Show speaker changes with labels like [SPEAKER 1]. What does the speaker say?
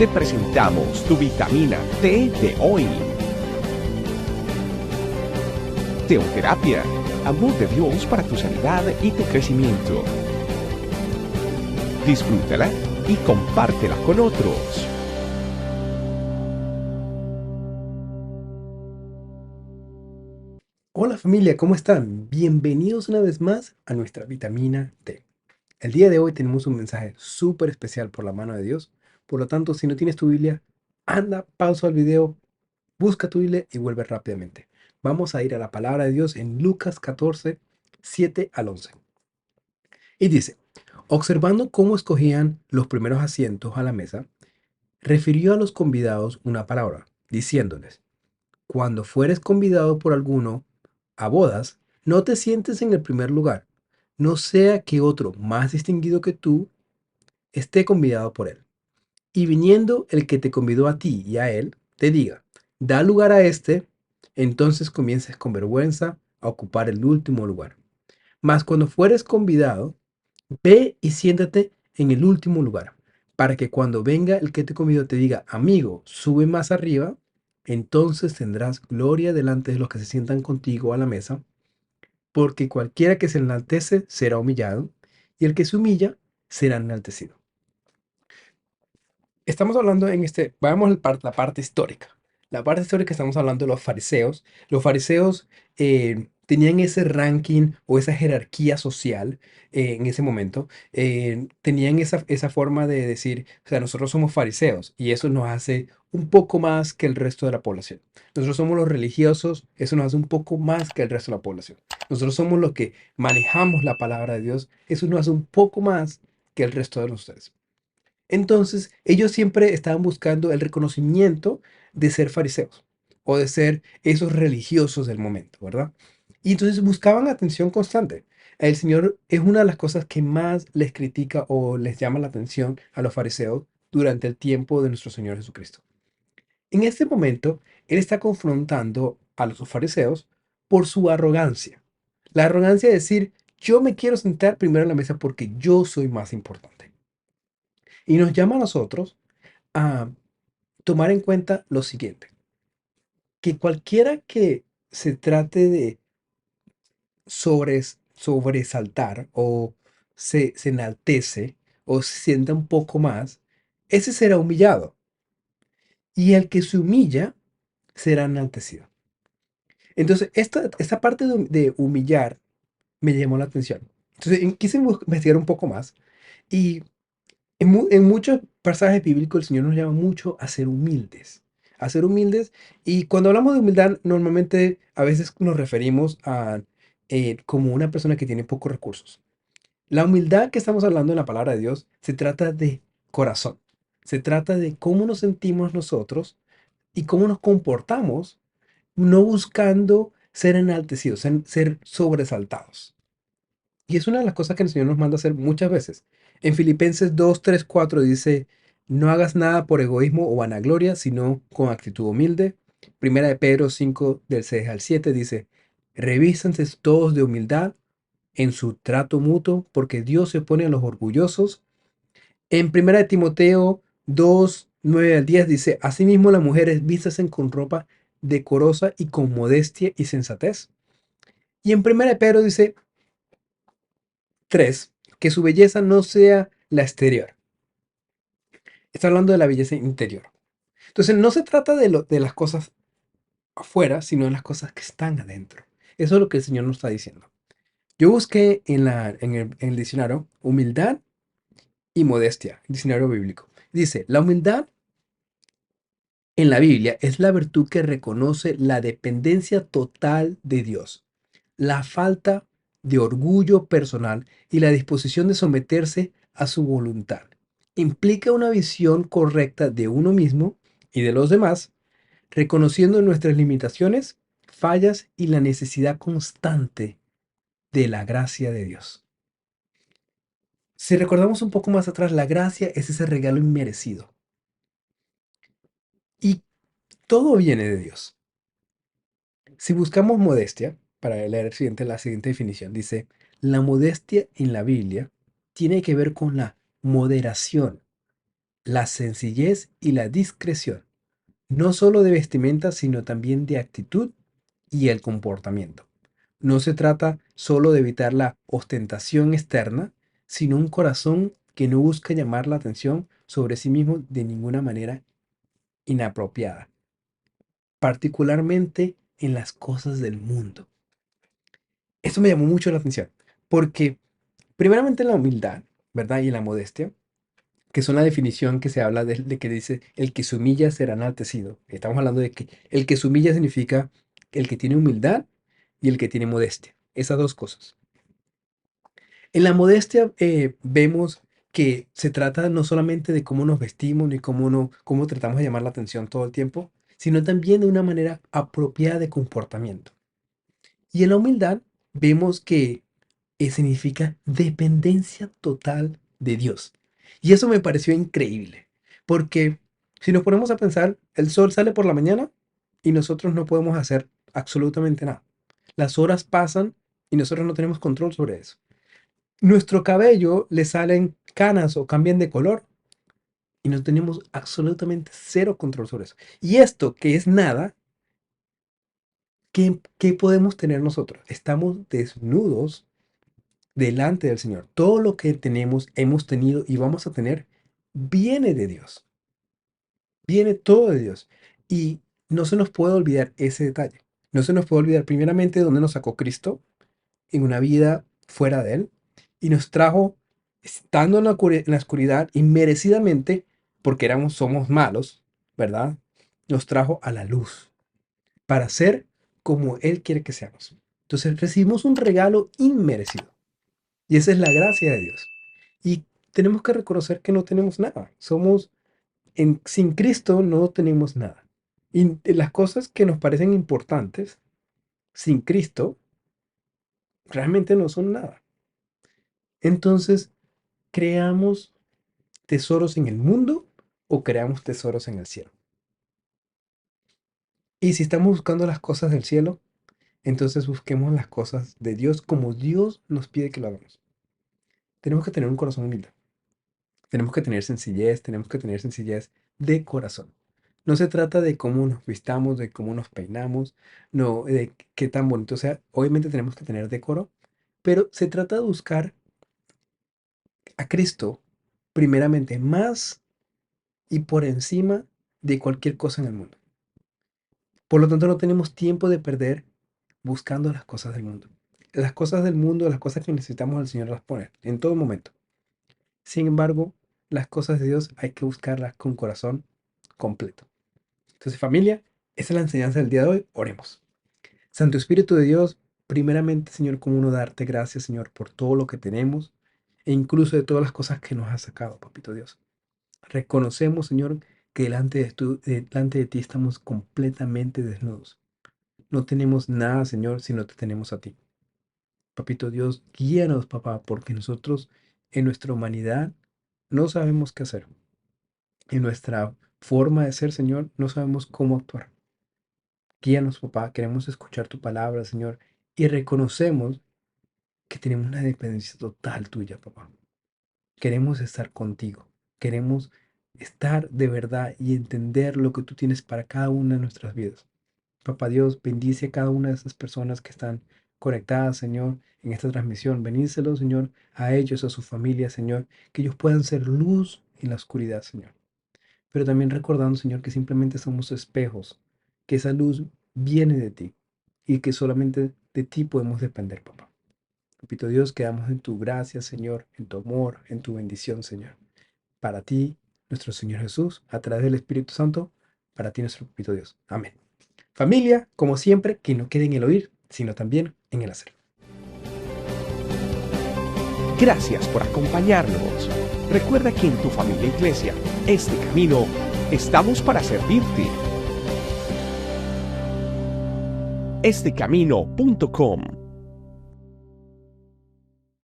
[SPEAKER 1] te presentamos tu vitamina T de hoy. Teoterapia, amor de Dios para tu sanidad y tu crecimiento. Disfrútala y compártela con otros.
[SPEAKER 2] Hola familia, ¿cómo están? Bienvenidos una vez más a nuestra vitamina T. El día de hoy tenemos un mensaje súper especial por la mano de Dios. Por lo tanto, si no tienes tu Biblia, anda, pausa el video, busca tu Biblia y vuelve rápidamente. Vamos a ir a la palabra de Dios en Lucas 14, 7 al 11. Y dice, observando cómo escogían los primeros asientos a la mesa, refirió a los convidados una palabra, diciéndoles, cuando fueres convidado por alguno a bodas, no te sientes en el primer lugar, no sea que otro más distinguido que tú esté convidado por él. Y viniendo el que te convidó a ti y a él, te diga, da lugar a este, entonces comiences con vergüenza a ocupar el último lugar. Mas cuando fueres convidado, ve y siéntate en el último lugar, para que cuando venga el que te convidó te diga, amigo, sube más arriba, entonces tendrás gloria delante de los que se sientan contigo a la mesa, porque cualquiera que se enaltece será humillado, y el que se humilla será enaltecido. Estamos hablando vamos a la parte histórica. La parte histórica estamos hablando de los fariseos. Los fariseos tenían ese ranking o esa jerarquía social en ese momento. Tenían esa forma de decir, o sea, nosotros somos fariseos y eso nos hace un poco más que el resto de la población. Nosotros somos los religiosos, eso nos hace un poco más que el resto de la población. Nosotros somos los que manejamos la palabra de Dios, eso nos hace un poco más que el resto de ustedes. Entonces, ellos siempre estaban buscando el reconocimiento de ser fariseos o de ser esos religiosos del momento, ¿verdad? Y entonces buscaban atención constante. El Señor es una de las cosas que más les critica o les llama la atención a los fariseos durante el tiempo de nuestro Señor Jesucristo. En este momento, Él está confrontando a los fariseos por su arrogancia. La arrogancia de decir, yo me quiero sentar primero en la mesa porque yo soy más importante. Y nos llama a nosotros a tomar en cuenta lo siguiente, que cualquiera que se trate de sobresaltar o se enaltece o se sienta un poco más, ese será humillado. Y el que se humilla será enaltecido. Entonces, esta parte de humillar me llamó la atención. Entonces, quise investigar un poco más y en muchos pasajes bíblicos el Señor nos llama mucho a ser humildes. A ser humildes. Y cuando hablamos de humildad, normalmente a veces nos referimos a como una persona que tiene pocos recursos. La humildad que estamos hablando en la palabra de Dios se trata de corazón. Se trata de cómo nos sentimos nosotros y cómo nos comportamos, no buscando ser enaltecidos, ser sobresaltados. Y es una de las cosas que el Señor nos manda a hacer muchas veces. En Filipenses 2, 3, 4 dice, no hagas nada por egoísmo o vanagloria, sino con actitud humilde. Primera de Pedro 5, del 6 al 7 dice, revísanse todos de humildad en su trato mutuo, porque Dios se opone a los orgullosos. En Primera de Timoteo 2, 9 al 10 dice, asimismo las mujeres vístasen con ropa decorosa y con modestia y sensatez. Y en Primera de Pedro dice, 3, que su belleza no sea la exterior. Está hablando de la belleza interior. Entonces no se trata de las cosas afuera, sino de las cosas que están adentro. Eso es lo que el Señor nos está diciendo. Yo busqué en el diccionario humildad y modestia, diccionario bíblico. Dice, la humildad en la Biblia es la virtud que reconoce la dependencia total de Dios, la falta de orgullo personal y la disposición de someterse a su voluntad. Implica una visión correcta de uno mismo y de los demás, reconociendo nuestras limitaciones, fallas y la necesidad constante de la gracia de Dios. Si recordamos un poco más atrás, la gracia es ese regalo inmerecido. Y todo viene de Dios. Si buscamos modestia, para leer la siguiente definición, dice, la modestia en la Biblia tiene que ver con la moderación, la sencillez y la discreción, no solo de vestimenta, sino también de actitud y el comportamiento. No se trata solo de evitar la ostentación externa, sino un corazón que no busca llamar la atención sobre sí mismo de ninguna manera inapropiada, particularmente en las cosas del mundo. Esto me llamó mucho la atención, porque primeramente la humildad, ¿verdad? Y la modestia, que son la definición que se habla de que dice, el que se humilla será enaltecido. Estamos hablando de que el que se humilla significa el que tiene humildad y el que tiene modestia. Esas dos cosas. En la modestia vemos que se trata no solamente de cómo nos vestimos ni cómo tratamos de llamar la atención todo el tiempo, sino también de una manera apropiada de comportamiento. Y en la humildad vemos que significa dependencia total de Dios. Y eso me pareció increíble, porque si nos ponemos a pensar, el sol sale por la mañana y nosotros no podemos hacer absolutamente nada. Las horas pasan y nosotros no tenemos control sobre eso. Nuestro cabello le salen canas o cambian de color y no tenemos absolutamente cero control sobre eso. Y esto, que es nada, ¿qué podemos tener nosotros? Estamos desnudos delante del Señor. Todo lo que tenemos, hemos tenido y vamos a tener, viene de Dios. Viene todo de Dios. Y no se nos puede olvidar ese detalle. No se nos puede olvidar primeramente dónde nos sacó Cristo, en una vida fuera de Él, y nos trajo, estando en la oscuridad, inmerecidamente, porque somos malos, ¿verdad? Nos trajo a la luz, para ser como Él quiere que seamos. Entonces recibimos un regalo inmerecido. Y esa es la gracia de Dios. Y tenemos que reconocer que no tenemos nada. Sin Cristo no tenemos nada. Y las cosas que nos parecen importantes, sin Cristo, realmente no son nada. Entonces, ¿creamos tesoros en el mundo o creamos tesoros en el cielo? Y si estamos buscando las cosas del cielo, entonces busquemos las cosas de Dios como Dios nos pide que lo hagamos. Tenemos que tener un corazón humilde. Tenemos que tener sencillez de corazón. No se trata de cómo nos vistamos, de cómo nos peinamos, no de qué tan bonito sea. Obviamente tenemos que tener decoro, pero se trata de buscar a Cristo primeramente más y por encima de cualquier cosa en el mundo. Por lo tanto, no tenemos tiempo de perder buscando las cosas del mundo. Las cosas del mundo, las cosas que necesitamos, el Señor las pone en todo momento. Sin embargo, las cosas de Dios hay que buscarlas con corazón completo. Entonces, familia, esa es la enseñanza del día de hoy. Oremos. Santo Espíritu de Dios, primeramente, Señor, como uno darte gracias, Señor, por todo lo que tenemos e incluso de todas las cosas que nos has sacado, Papito Dios. Reconocemos, Señor, que delante de ti estamos completamente desnudos. No tenemos nada, Señor, si no te tenemos a ti. Papito Dios, guíanos, papá, porque nosotros en nuestra humanidad no sabemos qué hacer. En nuestra forma de ser, Señor, no sabemos cómo actuar. Guíanos, papá, queremos escuchar tu palabra, Señor, y reconocemos que tenemos una dependencia total tuya, papá. Queremos estar contigo. Queremos estar de verdad y entender lo que tú tienes para cada una de nuestras vidas. Papá Dios, bendice a cada una de esas personas que están conectadas, Señor, en esta transmisión. Bendícelos, Señor, a ellos, a su familia, Señor, que ellos puedan ser luz en la oscuridad, Señor. Pero también recordando, Señor, que simplemente somos espejos, que esa luz viene de ti y que solamente de ti podemos depender, papá. Papito Dios, quedamos en tu gracia, Señor, en tu amor, en tu bendición, Señor. Para ti, nuestro Señor Jesús, a través del Espíritu Santo, para ti, nuestro Papito Dios. Amén. Familia, como siempre, que no quede en el oír, sino también en el hacer.
[SPEAKER 1] Gracias por acompañarnos. Recuerda que en tu familia iglesia, Este Camino, estamos para servirte. estecamino.com